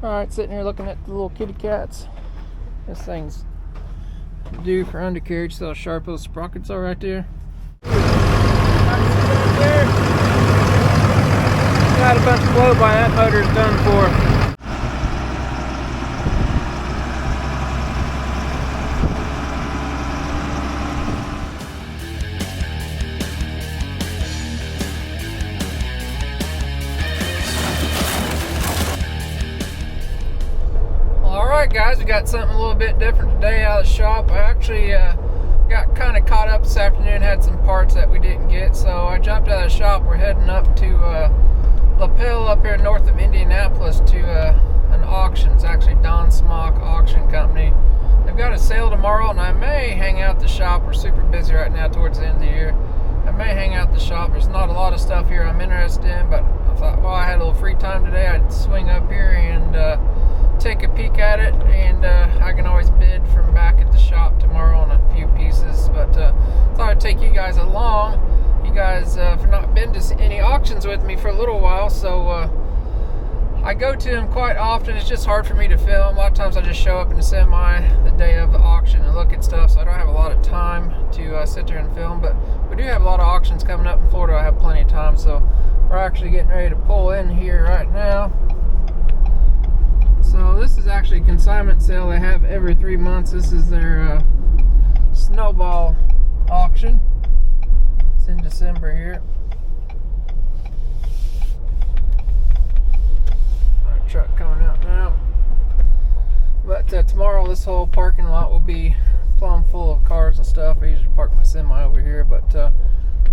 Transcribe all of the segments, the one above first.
Alright, sitting here looking at the little kitty cats. This thing's due for undercarriage, so how sharp those sprockets are right there. Got a bunch of blow by, that motor's done for. Alright guys, we got something a little bit different today out of the shop. I actually got kind of caught up this afternoon, had some parts that we didn't get, so I jumped out of the shop. We're heading up to Lapel up here north of Indianapolis to an auction. It's actually Don Smock Auction Company. They've got a sale tomorrow, and I may hang out the shop. We're super busy right now towards the end of the year. I may hang out the shop. There's not a lot of stuff here I'm interested in, but I thought, well, I had a little free time today, I'd swing up here and take a peek at it, and I can always bid from back at the shop tomorrow on a few pieces. But thought I'd take you guys along. You guys have not been to any auctions with me for a little while, so I go to them quite often. It's just hard for me to film. A lot of times I just show up in the semi the day of the auction and look at stuff, so I don't have a lot of time to sit there and film. But we do have a lot of auctions coming up in Florida. I have plenty of time, so we're actually getting ready to pull in here right now. So this is actually a consignment sale they have every 3 months. This is their snowball auction. It's in December here. Our truck coming out now. But tomorrow this whole parking lot will be plumb full of cars and stuff. I usually park my semi over here, but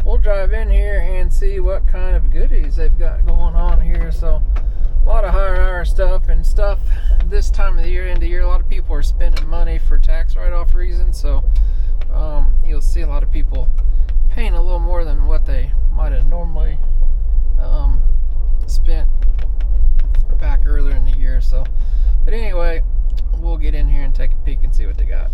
we'll drive in here and see what kind of goodies they've got going on here. So a lot of higher stuff and stuff this time of the year, end of the year. A lot of people are spending money for tax write-off reasons, so you'll see a lot of people paying a little more than what they might have normally spent back earlier in the year. So, but anyway, we'll get in here and take a peek and see what they got.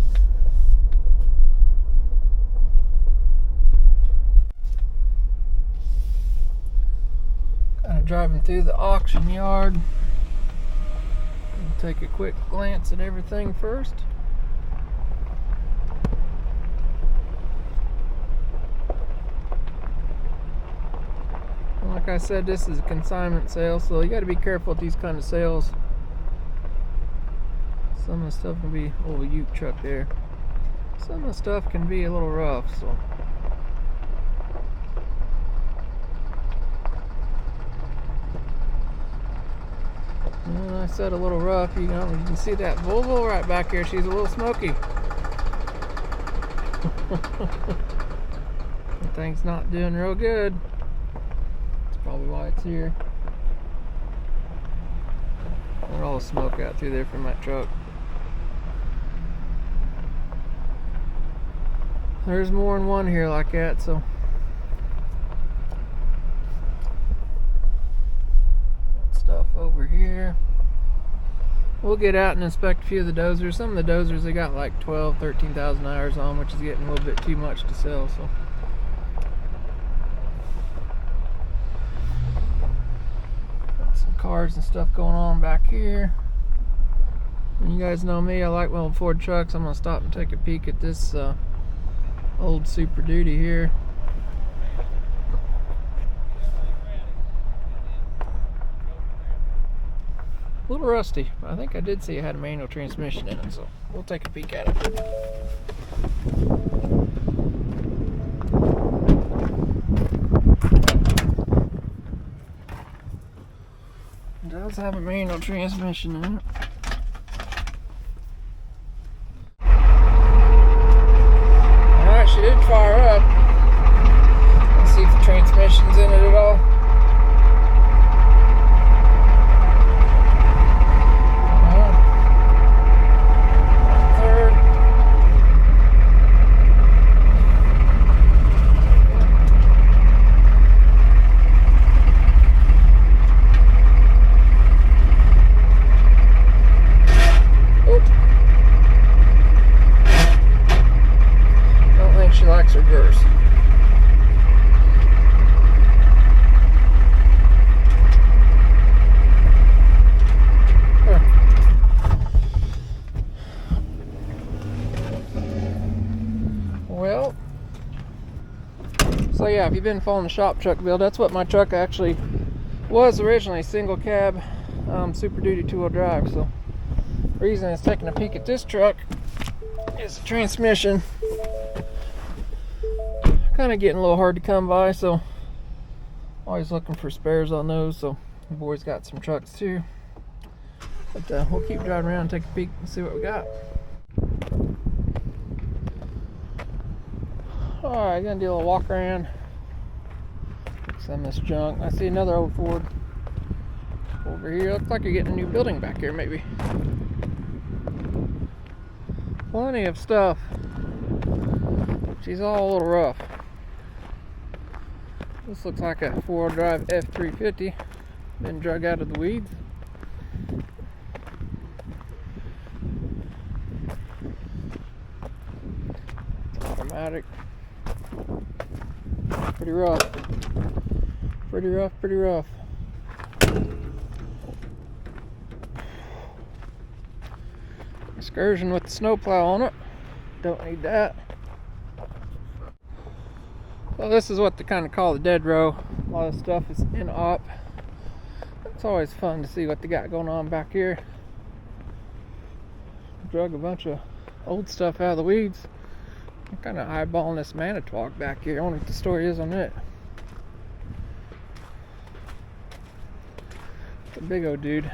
Kind of driving through the auction yard. Take a quick glance at everything first. Like I said, this is a consignment sale, so you got to be careful with these kind of sales. Some of the stuff can be a little ute truck there. Some of the stuff can be a little rough, so. And I said a little rough, you can see that Volvo right back here. She's a little smoky. The thing's not doing real good. That's probably why it's here. There's all the smoke out through there from that truck. There's more than one here like that, so. Stuff over here. We'll get out and inspect a few of the Dozers. Some of the Dozers, they got like 13,000 hours on, which is getting a little bit too much to sell. So got some cars and stuff going on back here. And you guys know me, I like my old Ford trucks. I'm gonna stop and take a peek at this old Super Duty here. A little rusty, but I think I did see it had a manual transmission in it, so we'll take a peek at it. It does have a manual transmission in it. Alright, she did fire up. Let's see if the transmission's in it at all. yeah, if you've been following the shop truck build, that's what my truck actually was originally, single cab, Super Duty 2-wheel drive. So the reason it's taking a peek at this truck is the transmission kind of getting a little hard to come by, so always looking for spares on those. So the boys got some trucks too, but we'll keep driving around, take a peek and see what we got. Alright, gonna do a little walk around some of this junk. I see another old Ford over here. Looks like you're getting a new building back here, maybe. Plenty of stuff. She's all a little rough. This looks like a 4-wheel drive F350. Been drug out of the weeds. Automatic. Pretty rough. Pretty rough, pretty rough. Excursion with the snowplow on it. Don't need that. So this is what they kind of call the dead row. A lot of stuff is in op. It's always fun to see what they got going on back here. Drug a bunch of old stuff out of the weeds. I'm kind of eyeballing this Manitowoc back here. I wonder what the story is on it. It's a big old dude.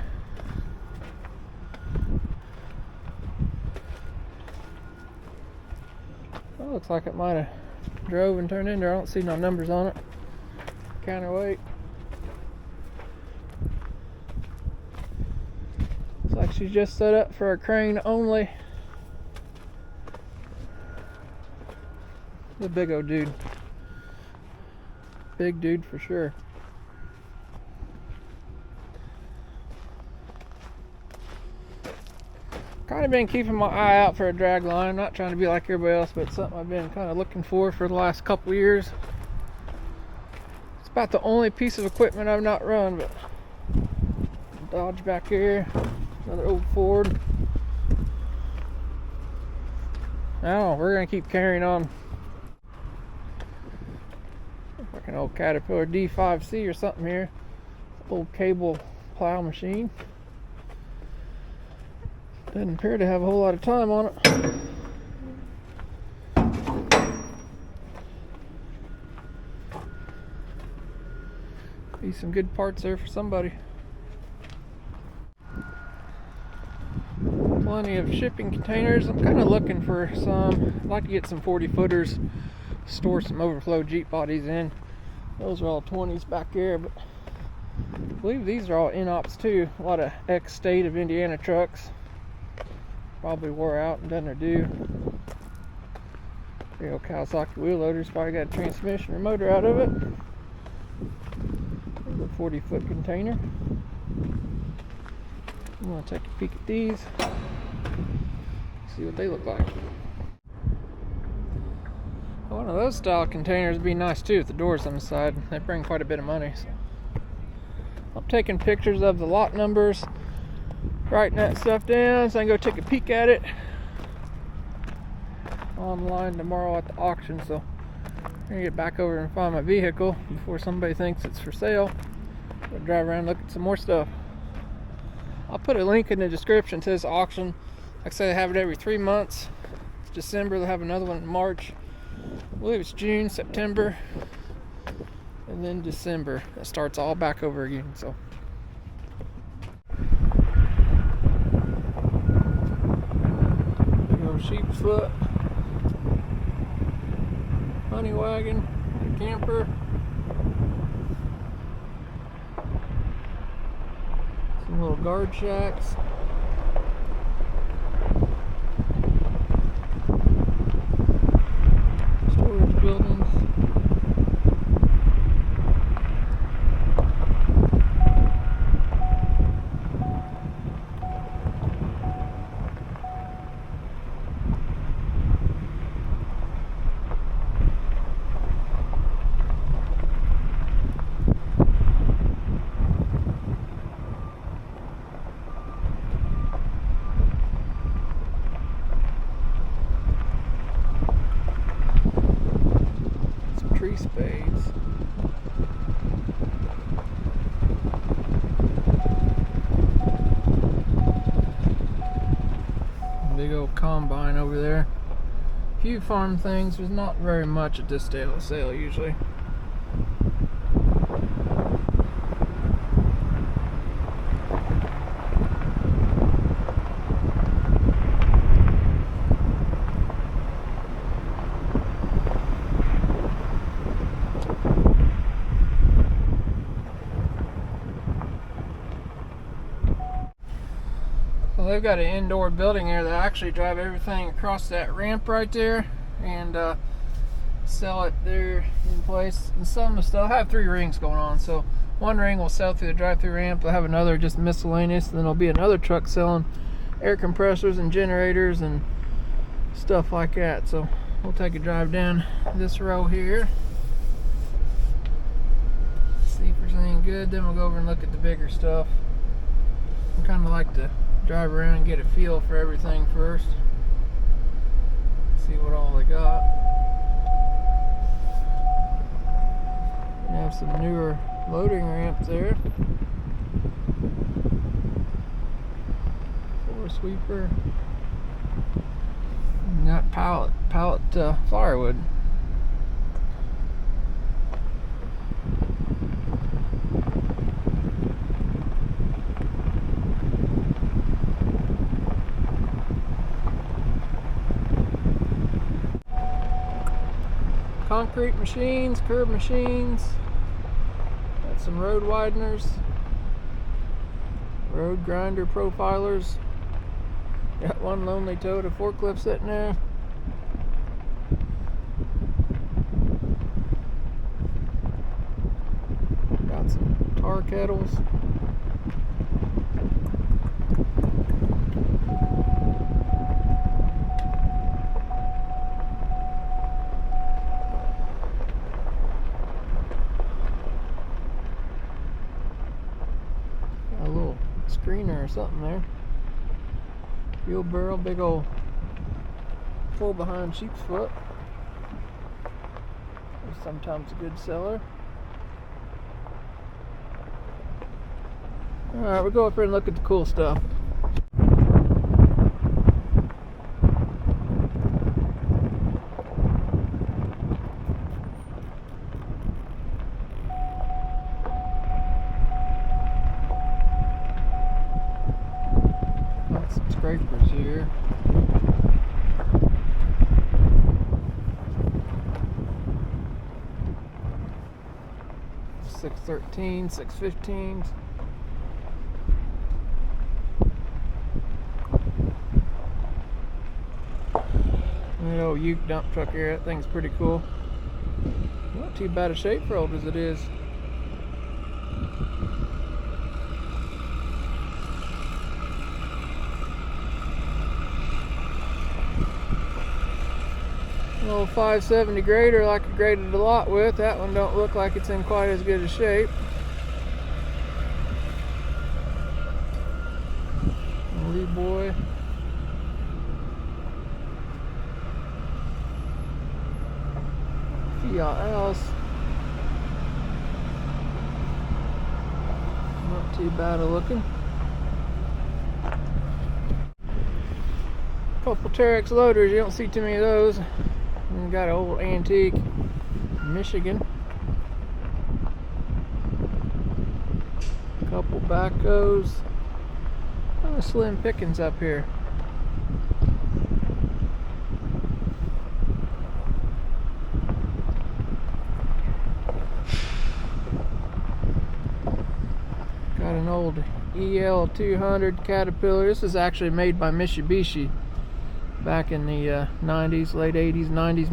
Well, looks like it might have drove and turned in there. I don't see no numbers on it. Counterweight. Looks like she's just set up for a crane only. The big old dude. Big dude for sure. Kind of been keeping my eye out for a drag line. Not trying to be like everybody else, but it's something I've been kind of looking for the last couple years. It's about the only piece of equipment I've not run, but Dodge back here. Another old Ford. Now we're gonna keep carrying on. Like an old Caterpillar D5C or something here. Old cable plow machine. Doesn't appear to have a whole lot of time on it. Be some good parts there for somebody. Plenty of shipping containers. I'm kind of looking for some. I'd like to get some 40-footers, store some overflow Jeep bodies in. Those are all 20s back there, but I believe these are all in-ops too. A lot of ex-state of Indiana trucks. Probably wore out and done their due. The old Kawasaki wheel loader's probably got a transmission or motor out of it. There's a 40-foot container. I'm going to take a peek at these. See what they look like. One of those style containers would be nice too with the doors on the side. They bring quite a bit of money. So I'm taking pictures of the lot numbers, writing that stuff down so I can go take a peek at it online tomorrow at the auction. So I'm gonna get back over and find my vehicle before somebody thinks it's for sale. I'll drive around and look at some more stuff. I'll put a link in the description to this auction. Like I said, they have it every 3 months. It's December, they'll have another one in March. I believe it's June, September, and then December. It starts all back over again. So big old sheep's foot, honey wagon, a camper, some little guard shacks. Buildings. Big old combine over there. A few farm things. There's not very much at this sale usually. Well, they've got an indoor building here that actually drive everything across that ramp right there and sell it there in place. And some of the stuff, I have 3 rings going on, so one ring will sell through the drive-through ramp. They'll have another just miscellaneous, and then there'll be another truck selling air compressors and generators and stuff like that. So we'll take a drive down this row here, see if there's anything good, then we'll go over and look at the bigger stuff. I kind of like to drive around and get a feel for everything first. See what all they got. We have some newer loading ramps there. 4-sweeper. And got pallet firewood. Concrete machines, curb machines. Got some road wideners, road grinder profilers. Got one lonely toad, a forklift sitting there. Got some tar kettles. Screener or something there. Fuel barrel, big old pull behind sheep's foot. Sometimes a good seller. Alright, we'll go up here and look at the cool stuff. Scrapers here. $613, $615. That old Ute dump truck here, that thing's pretty cool. Not too bad a shape for old as it is. An old 570 grader like I graded a lot with. That one don't look like it's in quite as good a shape. Lee boy. Fiat House. Not too bad a looking. Couple Terex loaders, you don't see too many of those. And got an old antique Michigan. Couple backhoes. Kind of slim pickings up here. Got an old EL 200 Caterpillar. This is actually made by Mitsubishi. Back in the 90s, late 80s, 90s,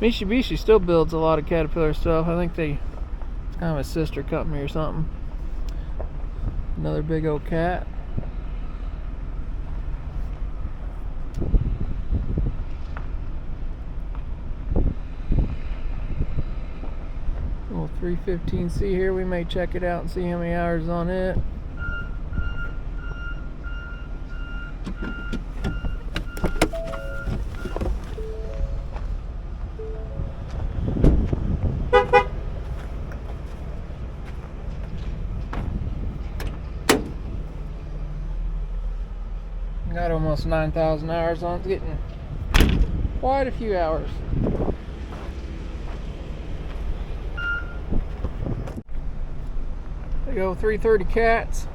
Mitsubishi still builds a lot of Caterpillar stuff. I think it's kind of a sister company or something. Another big old cat. Little 315C here. We may check it out and see how many hours on it. Got almost 9,000 hours on it. It's getting quite a few hours. There you go, 330 cats.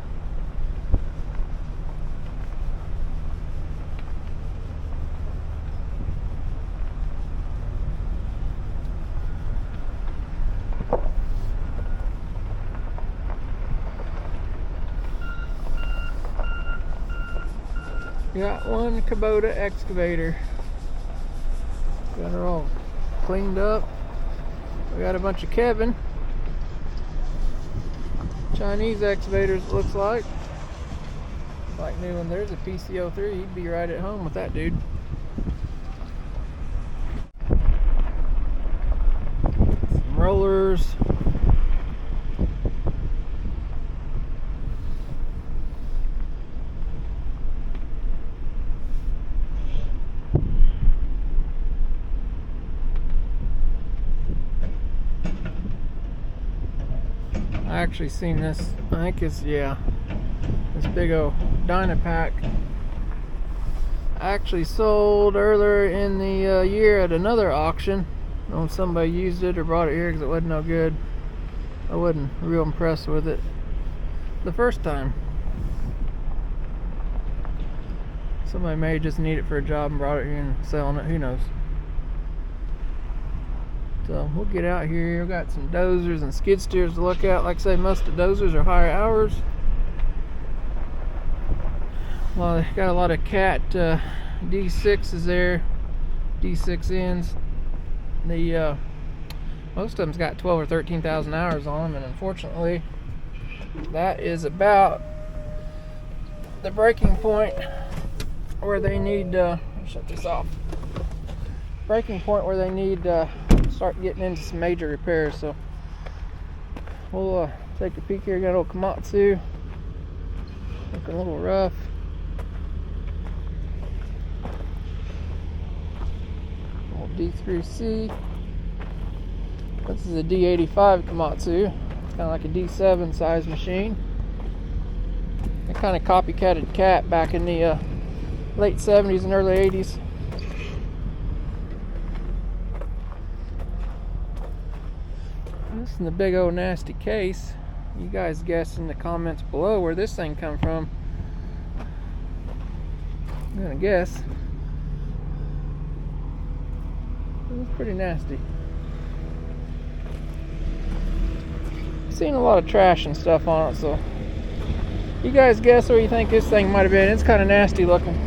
Got one Kubota excavator. Got her all cleaned up. We got a bunch of Kevin Chinese excavators, it looks like new one. There's a PC03. He'd be right at home with that dude. Some rollers. I actually seen this, I think it's, yeah, this big old Dynapack. I actually sold earlier in the year at another auction. I don't know if somebody used it or brought it here because it wasn't no good. I wasn't real impressed with it the first time. Somebody may just need it for a job and brought it here and selling it, who knows. So we'll get out here. We've got some dozers and skid steers to look at. Like I say, most of the dozers are higher hours. Well, got a lot of cat D6s there, D6Ns. The most of them's got 12 or 13,000 hours on them, and unfortunately, that is about the breaking point where they need. Shut this off. Breaking point where they need. Start getting into some major repairs. So we'll take a peek here. Got a little Komatsu, looking a little rough. Little D3C. This is a D85 Komatsu. It's kind of like a D7 size machine. It kind of copycatted Cat back in the late 70s and early 80s. This is the big old nasty case. You guys guess in the comments below where this thing come from. I'm gonna guess. It's pretty nasty. Seen a lot of trash and stuff on it, so you guys guess where you think this thing might have been. It's kind of nasty looking.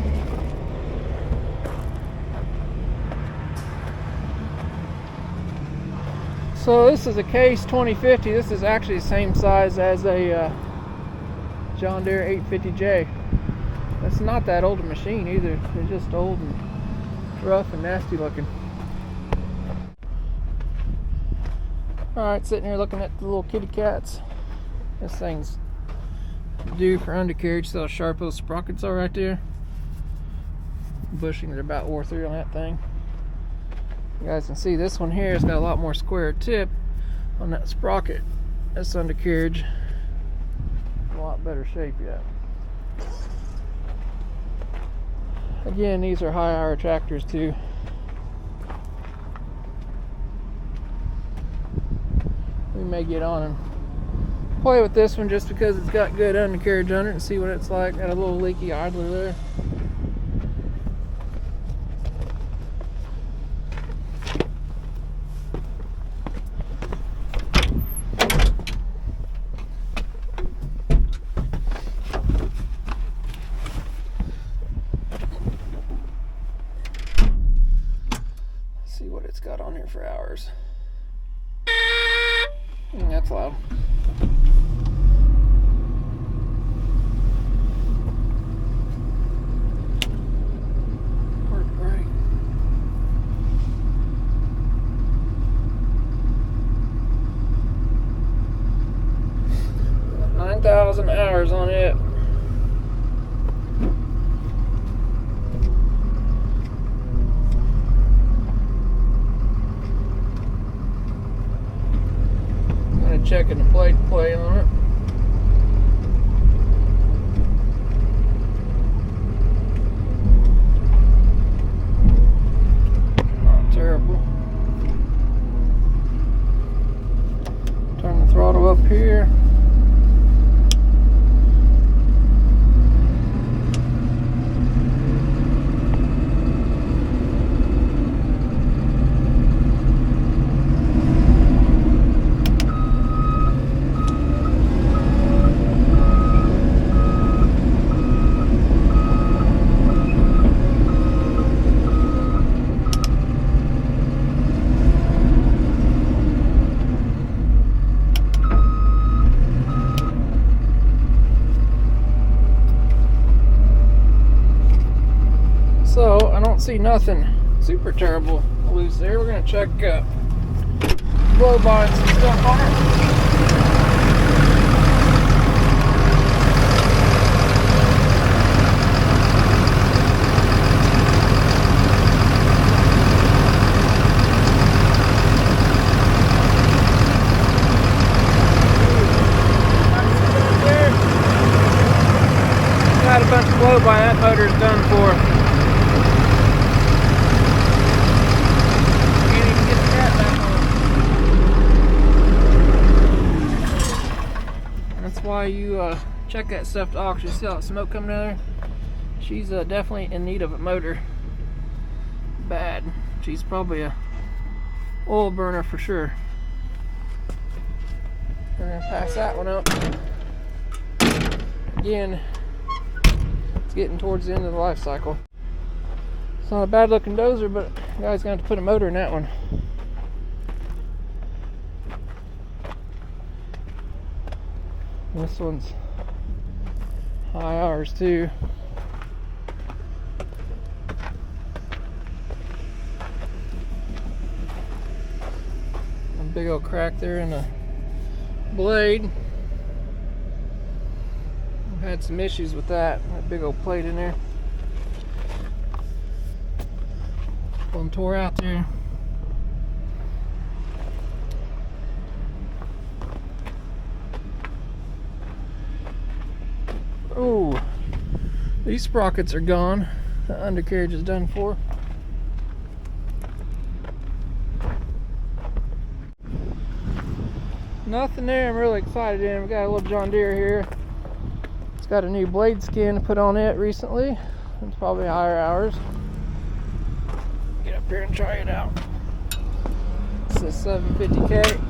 So this is a Case 2050. This is actually the same size as a John Deere 850J. It's not that old a machine either. It's just old and rough and nasty looking. Alright, sitting here looking at the little kitty cats. This thing's due for undercarriage. So sharp little sprockets are right there. Bushings are about wore through on that thing. You guys can see this one here has got a lot more square tip on that sprocket. This undercarriage in a lot better shape yet. Again, these are high hour tractors too. We may get on and play with this one just because it's got good undercarriage on it and see what it's like. Got a little leaky idler there. See what it's got on here for hours. That's loud. Worked great. 9,000 hours on it. Checking the plate play on it. see nothing super terrible loose there. We're gonna check blow by and some stuff on it. Got a bunch of blow by, that motor's done for. Can't even get the cat back on. That's why you check that stuff to auction. See all that smoke coming out of there? She's definitely in need of a motor. Bad. She's probably a oil burner for sure. We're gonna pass that one up. Again, it's getting towards the end of the life cycle. It's not a bad looking dozer, but the guy's going to have to put a motor in that one. This one's high hours too. A big old crack there in the blade. Had some issues with that big old plate in there. One tore out there. Oh, these sprockets are gone. The undercarriage is done for. Nothing there I'm really excited in. We got a little John Deere here. Got a new blade skin put on it recently. It's probably higher hours. Get up here and try it out. It's a 750K.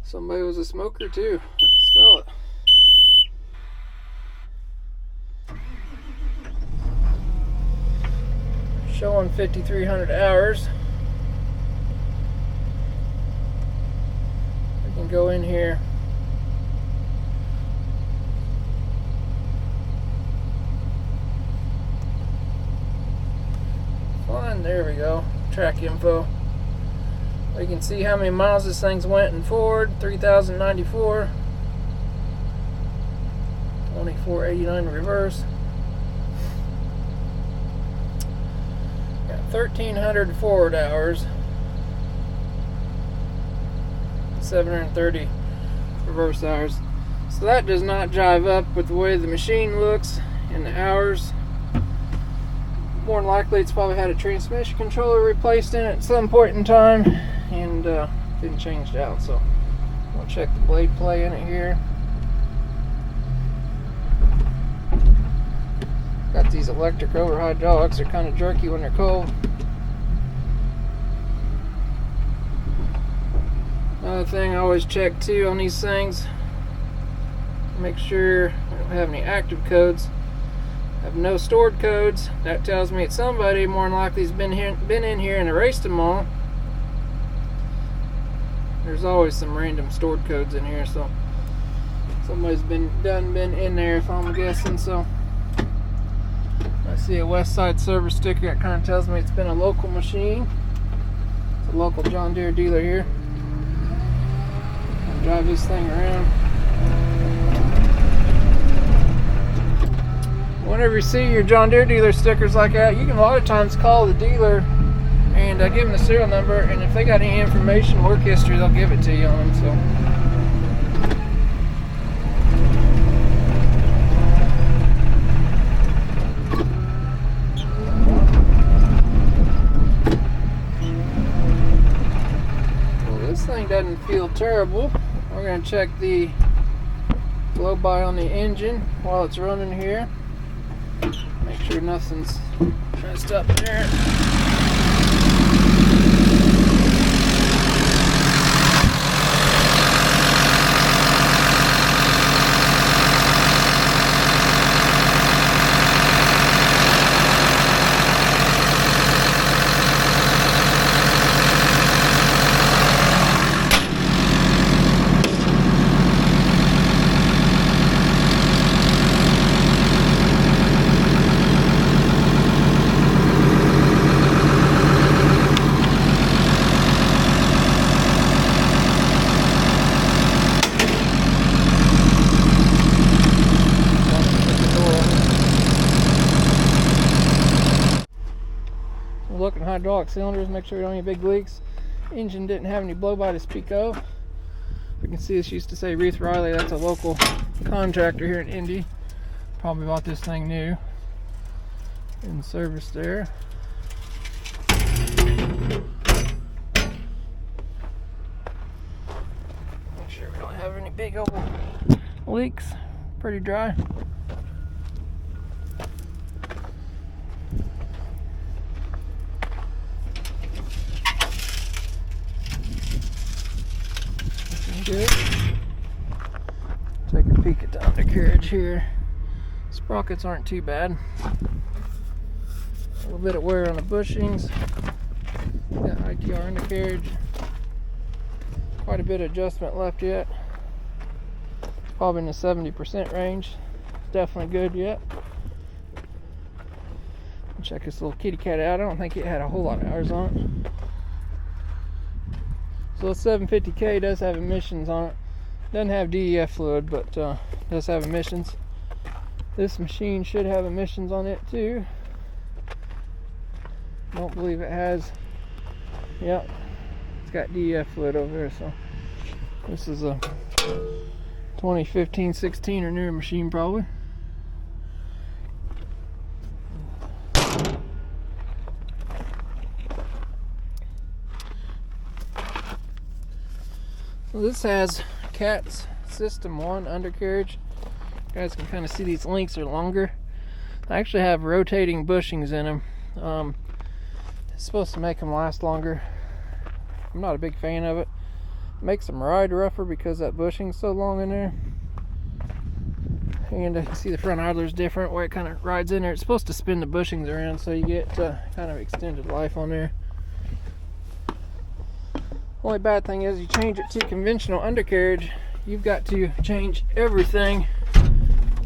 Somebody was a smoker too. I can smell it. Showing 5,300 hours. Go in here. Fine, there we go. Track info. We can see how many miles this thing's went in forward. 3,094. 2489 in reverse. Got 1,300 forward hours. 730 reverse hours. So that does not jive up with the way the machine looks and the hours. More than likely it's probably had a transmission controller replaced in it at some point in time and been changed out. So we'll check the blade play in it here. Got these electric over hydraulics. They're kind of jerky when they're cold. Another thing I always check too on these things, make sure I don't have any active codes. I have no stored codes. That tells me it's somebody more than likely has been in here and erased them all. There's always some random stored codes in here, so somebody's been in there if I'm guessing. So I see a West Side service sticker that kind of tells me it's been a local machine. It's a local John Deere dealer here. Drive this thing around. Whenever you see your John Deere dealer stickers like that, you can a lot of times call the dealer and give them the serial number, and if they got any information, work history, they'll give it to you on. So well, this thing doesn't feel terrible. We're going to check the blow by on the engine while it's running here. Make sure nothing's messed up there. hydraulic cylinders, make sure we don't have any big leaks. Engine didn't have any blow by to speak of. You can see this used to say Ruth Riley. That's a local contractor here in Indy. Probably bought this thing new. In service there. Make sure we don't have any big old leaks. Pretty dry. Good. Take a peek at the undercarriage here. Sprockets aren't too bad. A little bit of wear on the bushings. Got ITR undercarriage. Quite a bit of adjustment left yet. Probably in the 70% range. Definitely good yet. Check this little kitty cat out. I don't think it had a whole lot of hours on it. So the 750K does have emissions on it. Doesn't have DEF fluid, but does have emissions. This machine should have emissions on it too. Don't believe it has. Yep, it's got DEF fluid over there. So this is a 2015-16 or newer machine probably. Well, this has CAT's System 1 undercarriage. You guys can kind of see these links are longer. I actually have rotating bushings in them. It's supposed to make them last longer. I'm not a big fan of it. It makes them ride rougher because that bushing's so long in there. And you can see the front idler's different, where it kind of rides in there. It's supposed to spin the bushings around so you get kind of extended life on there. Only bad thing is you change it to conventional undercarriage, you've got to change everything,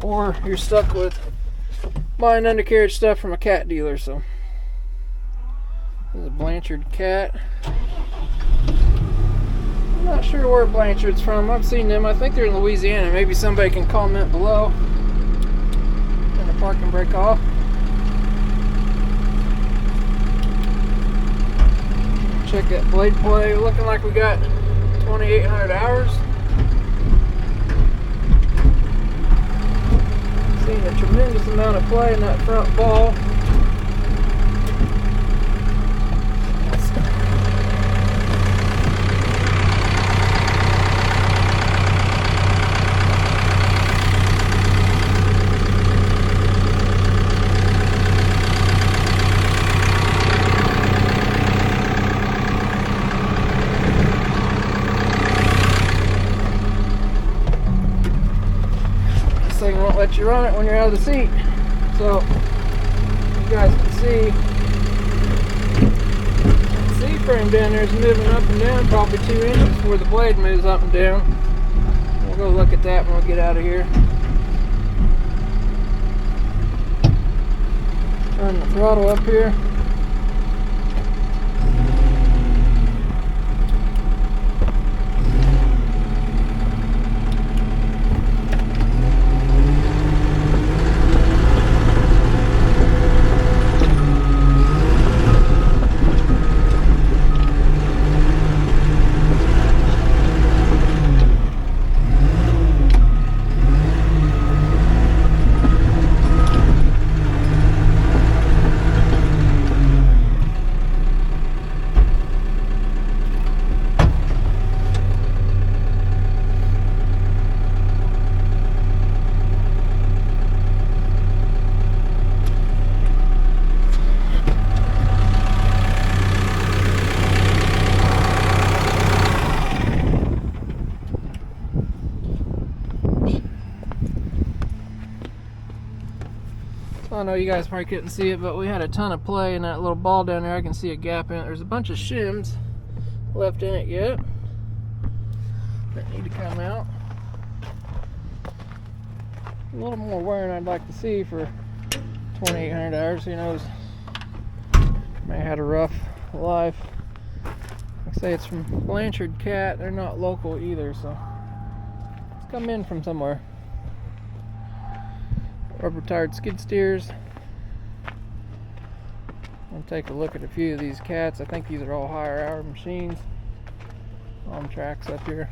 or you're stuck with buying undercarriage stuff from a cat dealer. So this is a Blanchard cat. I'm not sure where Blanchard's from. I've seen them. I think they're in Louisiana. Maybe somebody can comment below. And the park and brake off. Check that blade play. Looking like we got 2,800 hours. Seeing a tremendous amount of play in that front ball. Won't let you run it when you're out of the seat. So you guys can see the seat frame down there is moving up and down probably 2 inches where the blade moves up and down. We'll go look at that when we get out of here. Turn the throttle up here. I know you guys probably couldn't see it, but we had a ton of play in that little ball down there. I can see a gap in it. There's a bunch of shims left in it yet that need to come out. A little more wear than I'd like to see for 2,800 hours. Who knows? May have had a rough life. Like I say, it's from Blanchard Cat. They're not local either, so it's come in from somewhere. Rubber tired skid steers. and take a look at a few of these cats. I think these are all higher hour machines on tracks up here.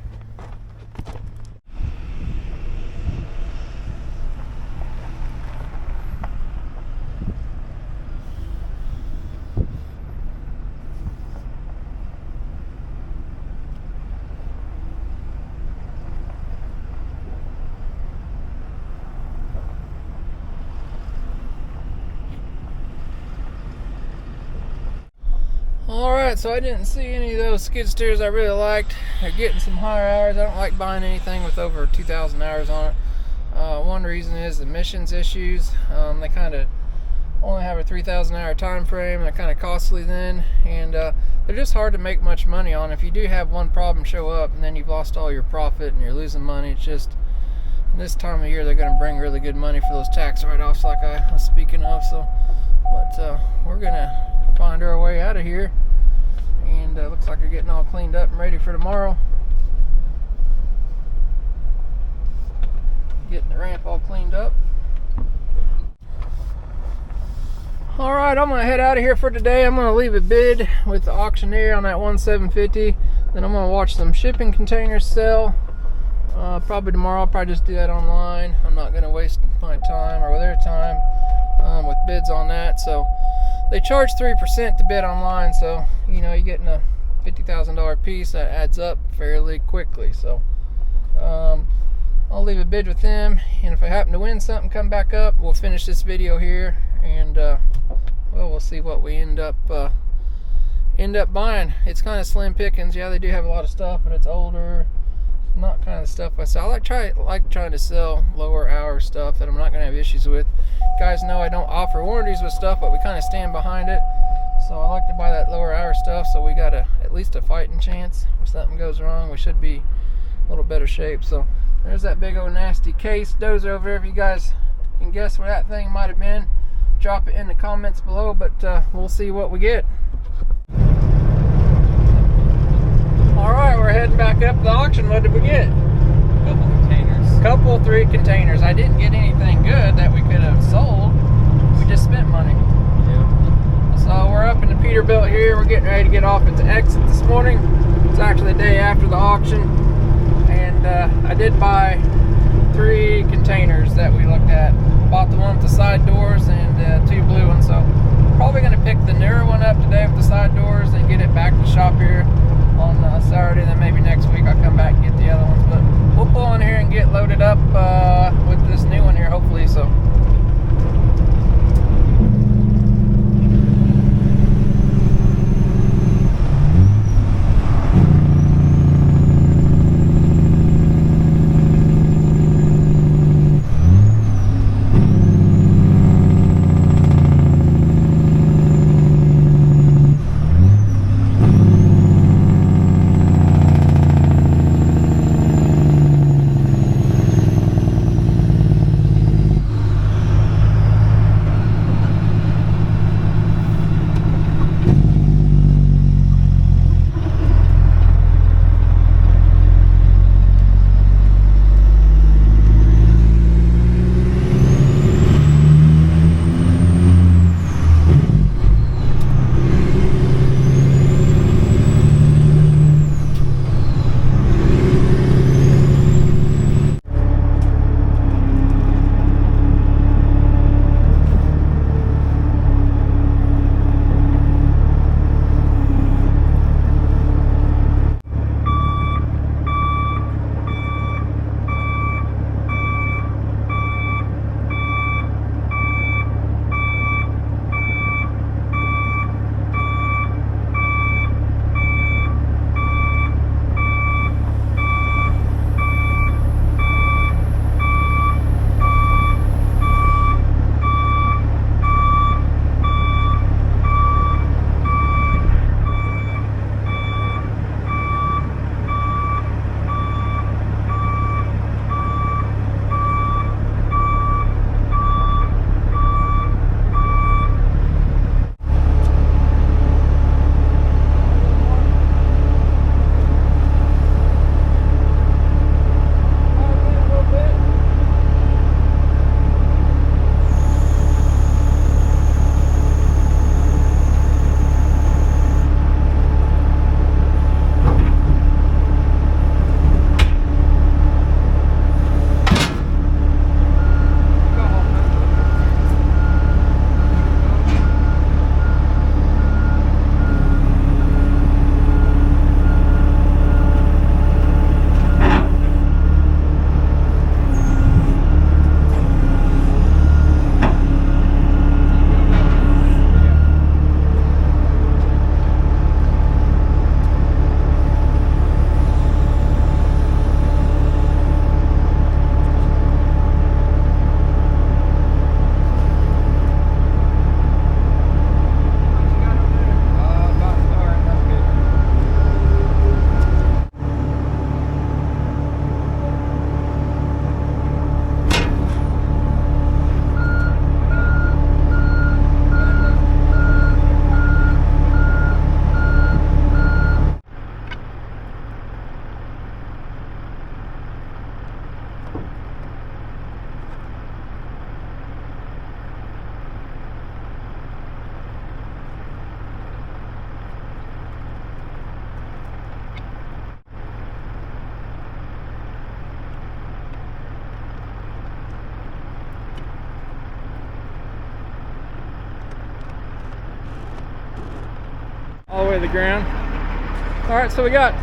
Alright, so I didn't see any of those skid steers I really liked. They're getting some higher hours. I don't like buying anything with over 2,000 hours on it. One reason is emissions issues. They kind of only have a 3,000 hour time frame. They're kind of costly then, and they're just hard to make much money on. If you do have one problem show up and then you've lost all your profit and you're losing money, it's just, this time of year they're going to bring really good money for those tax write-offs like I was speaking of. So, but we're going to find our way out of here, and looks like they're getting all cleaned up and ready for tomorrow. Getting the ramp all cleaned up. Alright, I'm going to head out of here for today. I'm going to leave a bid with the auctioneer on that 1,750. Then I'm going to watch some shipping containers sell. Probably tomorrow. I'll probably just do that online. I'm not going to waste my time or their time with bids on that. So they charge 3% to bid online. So, you know, you're getting a $50,000 piece. That adds up fairly quickly. So I'll leave a bid with them, and if I happen to win something, come back up. We'll finish this video here, and well, we'll see what we end up buying. It's kind of slim pickings. Yeah, they do have a lot of stuff, but it's older, not kind of stuff I sell. I like trying to sell lower hour stuff that I'm not going to have issues with. You guys know I don't offer warranties with stuff, but we kind of stand behind it. So I like to buy that lower hour stuff, so we got at least a fighting chance. If something goes wrong, we should be a little better shape. So there's that big old nasty case Dozer over there. If you guys can guess where that thing might have been, drop it in the comments below, but we'll see what we get. Alright, we're heading back up to the auction. What did we get? Couple containers. 3 containers. I didn't get anything good that we could have sold. We just spent money. Yeah. So we're up in the Peterbilt here. We're getting ready to get off at the exit this morning. It's actually the day after the auction. And I did buy 3 containers that we looked at. Bought the one with the side doors and 2 blue ones. So probably going to pick the newer one up today with the side doors and get it back to the shop here on Saturday. Then maybe next week I'll come back and get the other ones. But we'll pull in here and get loaded up with this new one here, hopefully. So way of the ground. All right, so we got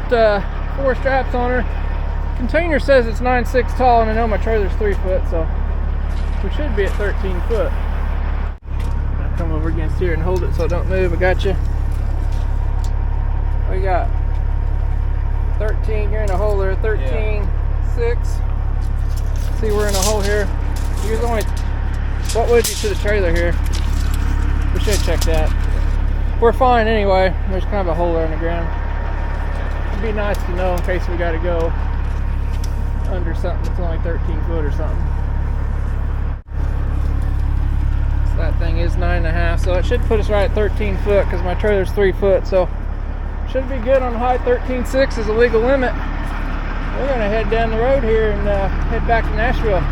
4 straps on her. Container says it's 9'6" tall, and I know my trailer's 3 foot, so we should be at 13 foot. I'll come over against here and hold it so it don't move. I got you. We got 13. You're in a hole there. 13.6. See, we're in a hole here. Here's only what would you to the trailer here? We should check that. We're fine anyway. There's kind of a hole there in the ground. It'd be nice to know in case we got to go under something that's only 13 foot or something. So that thing is 9.5, so it should put us right at 13 foot because my trailer's 3 foot, so should be good on height. 13.6 is a legal limit. We're gonna head down the road here and head back to Nashville.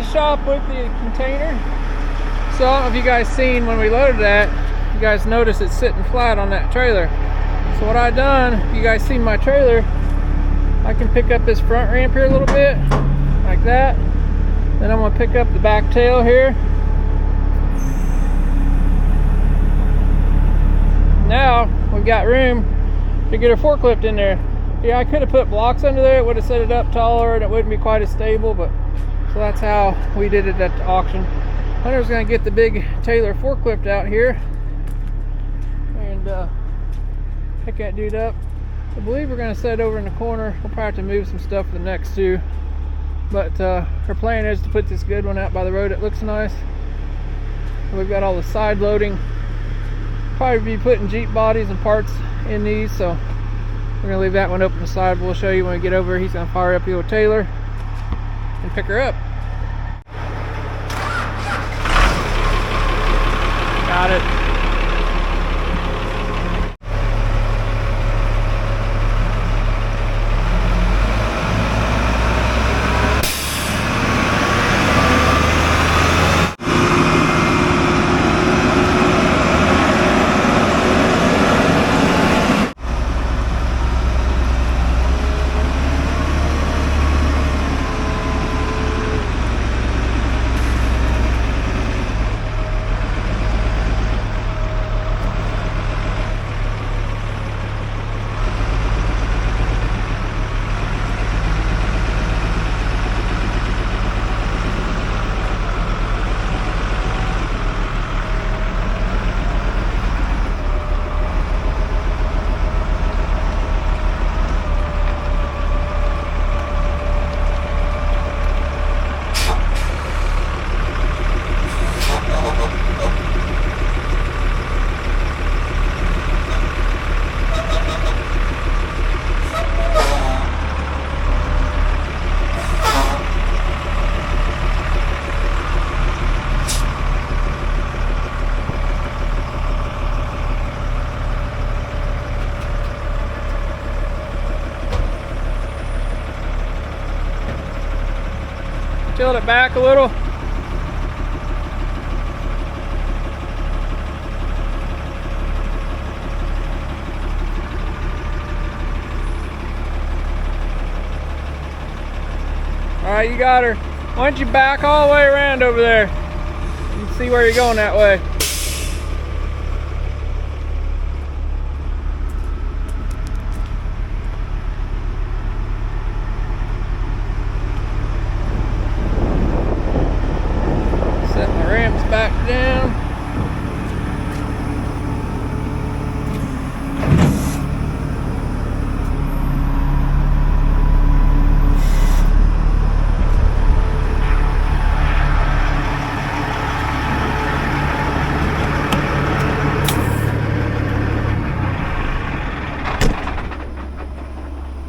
shop with the container. So I don't know if you guys seen when we loaded that, you guys notice it's sitting flat on that trailer. So what I done, if you guys seen my trailer, I can pick up this front ramp here a little bit, like that. Then I'm gonna pick up the back tail here. Now we've got room to get a forklift in there. Yeah, I could have put blocks under there. It would have set it up taller and it wouldn't be quite as stable, but so that's how we did it at the auction. Hunter's gonna get the big Taylor forklift out here and pick that dude up. I believe we're gonna set it over in the corner. We'll probably have to move some stuff for the next two, but our plan is to put this good one out by the road. It looks nice. We've got all the side loading. Probably be putting Jeep bodies and parts in these, so we're gonna leave that one open the side. We'll show you when we get over. He's gonna fire up the old Taylor and pick her up. Got it. Tilt it back a little. All right, you got her. Why don't you back all the way around over there? You can see where you're going that way. Set my ramps back down.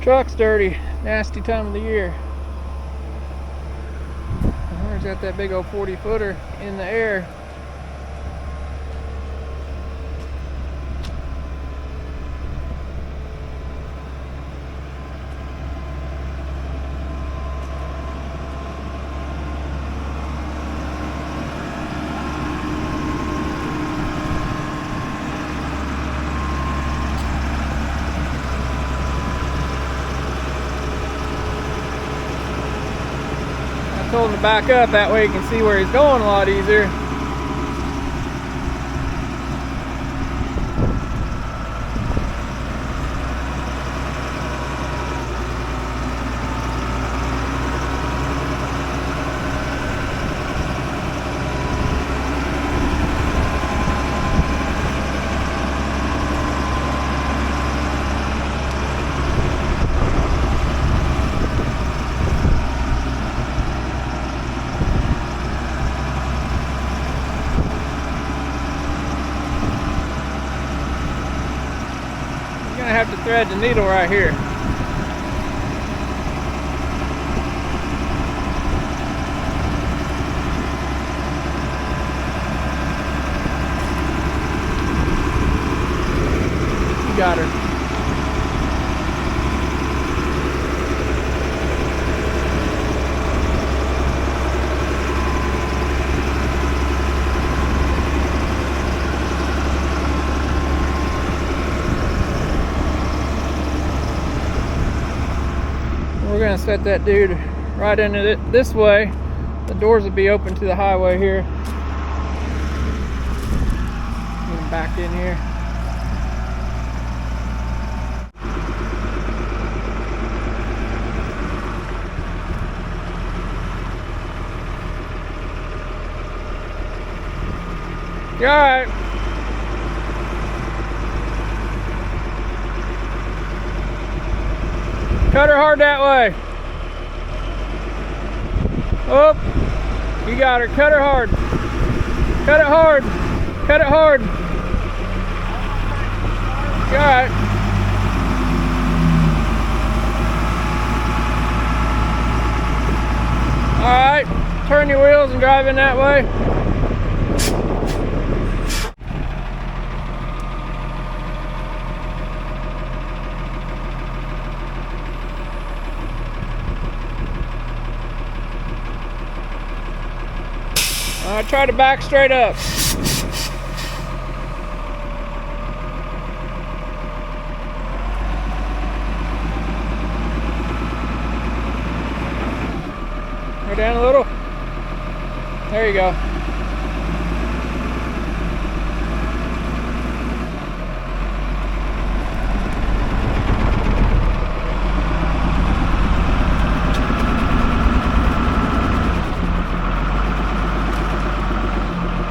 Truck's dirty, nasty time of the year. There's got that big old 40-footer in the air. I told him to back up, that way you can see where he's going a lot easier. Have to thread the needle right here. You got her. gonna set that dude right into it this way. The doors will be open to the highway here. Get him back in here. You all right? Cut her hard that way. Oh, you got her. Cut her hard. Cut it hard. Cut it hard. You all right? All right. Turn your wheels and drive in that way. Try to back straight up. Go down a little. There you go.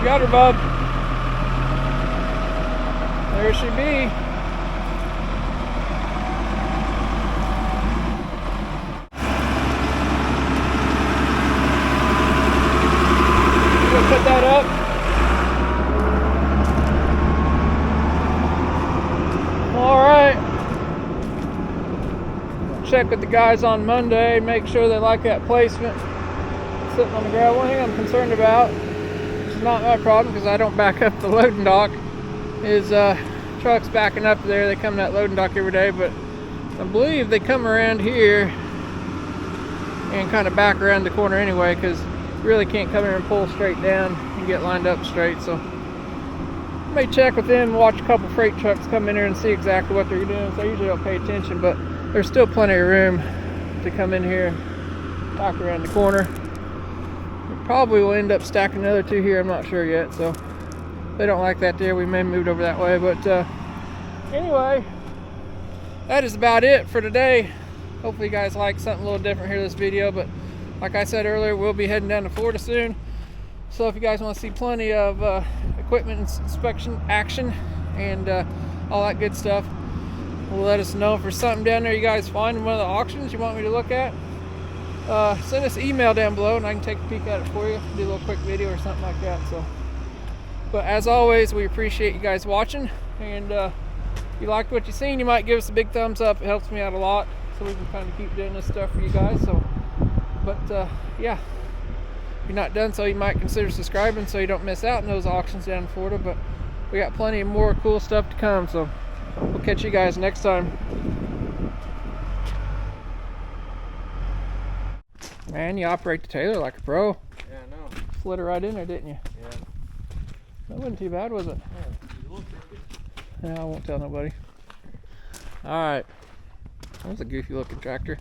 Got her, bub. There she be. You gonna put that up? All right. Check with the guys on Monday. Make sure they like that placement. Sitting on the gravel. One thing I'm concerned about, not my problem because I don't back up the loading dock, is trucks backing up there. They come to that loading dock every day, but I believe they come around here and kind of back around the corner anyway, because you really can't come here and pull straight down and get lined up straight. So I may check with them, watch a couple freight trucks come in here and see exactly what they're doing. So I usually don't pay attention, but there's still plenty of room to come in here, back around the corner. Probably will end up stacking the other two here, I'm not sure yet. So if they don't like that there, we may move it over that way. But anyway, that is about it for today. Hopefully you guys like something a little different here this video. But like I said earlier, we'll be heading down to Florida soon. So if you guys want to see plenty of equipment inspection action and all that good stuff, will let us know if there's something down there you guys find in one of the auctions you want me to look at. Send us an email down below and I can take a peek at it for you, do a little quick video or something like that. So, but as always, we appreciate you guys watching, and if you liked what you seen, you might give us a big thumbs up. It helps me out a lot, so we can kind of keep doing this stuff for you guys. So, but yeah, if you're not done so, you might consider subscribing so you don't miss out on those auctions down in Florida. But we got plenty of more cool stuff to come, so we'll catch you guys next time. Man, you operate the trailer like a pro. Yeah, I know. Slid it right in there, didn't you? Yeah. That wasn't too bad, was it? Yeah, I won't tell nobody. Alright. That was a goofy looking tractor.